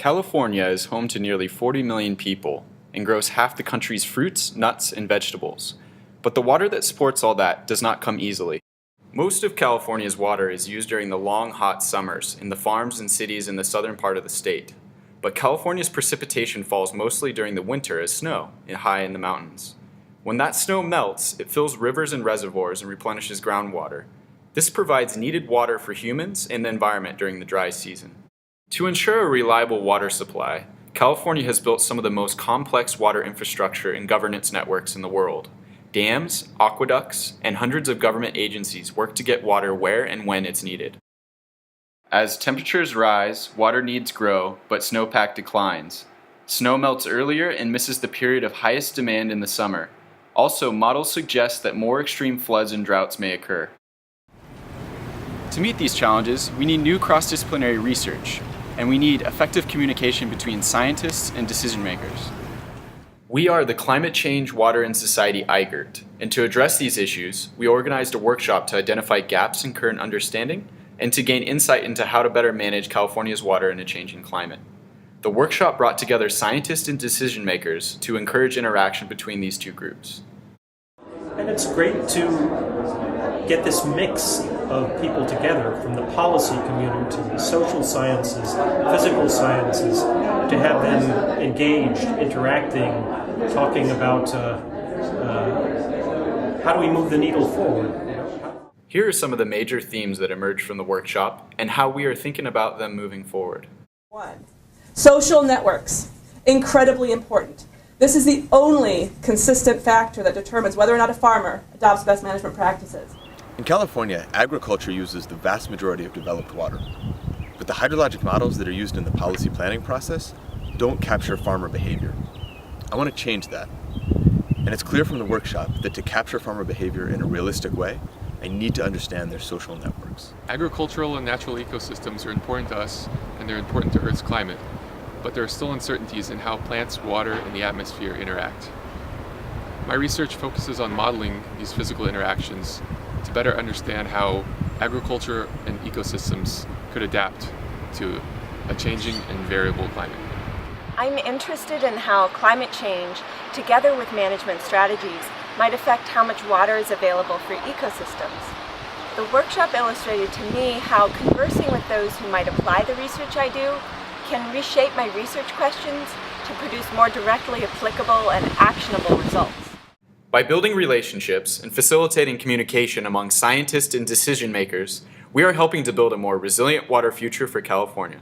California is home to nearly 40 million people and grows half the country's fruits, nuts, and vegetables. But the water that supports all that does not come easily. Most of California's water is used during the long, hot summers in the farms and cities in the southern part of the state. But California's precipitation falls mostly during the winter as snow high in the mountains. When that snow melts, it fills rivers and reservoirs and replenishes groundwater. This provides needed water for humans and the environment during the dry season. To ensure a reliable water supply, California has built some of the most complex water infrastructure and governance networks in the world. Dams, aqueducts, and hundreds of government agencies work to get water where and when it's needed. As temperatures rise, water needs grow, but snowpack declines. Snow melts earlier and misses the period of highest demand in the summer. Also, models suggest that more extreme floods and droughts may occur. To meet these challenges, we need new cross-disciplinary research, and we need effective communication between scientists and decision makers. We are the Climate Change, Water, and Society IGERT, and to address these issues, we organized a workshop to identify gaps in current understanding and to gain insight into how to better manage California's water in a changing climate. The workshop brought together scientists and decision makers to encourage interaction between these two groups. And it's great to get this mix of people together, from the policy community to the social sciences, physical sciences, to have them engaged, interacting, talking about how do we move the needle forward. Here are some of the major themes that emerged from the workshop and how we are thinking about them moving forward. 1. Social networks, incredibly important. This is the only consistent factor that determines whether or not a farmer adopts best management practices. In California, agriculture uses the vast majority of developed water. But the hydrologic models that are used in the policy planning process don't capture farmer behavior. I want to change that. And it's clear from the workshop that to capture farmer behavior in a realistic way, I need to understand their social networks. Agricultural and natural ecosystems are important to us, and they're important to Earth's climate. But there are still uncertainties in how plants, water, and the atmosphere interact. My research focuses on modeling these physical interactions to better understand how agriculture and ecosystems could adapt to a changing and variable climate. I'm interested in how climate change, together with management strategies, might affect how much water is available for ecosystems. The workshop illustrated to me how conversing with those who might apply the research I do can reshape my research questions to produce more directly applicable and actionable results. By building relationships and facilitating communication among scientists and decision makers, we are helping to build a more resilient water future for California.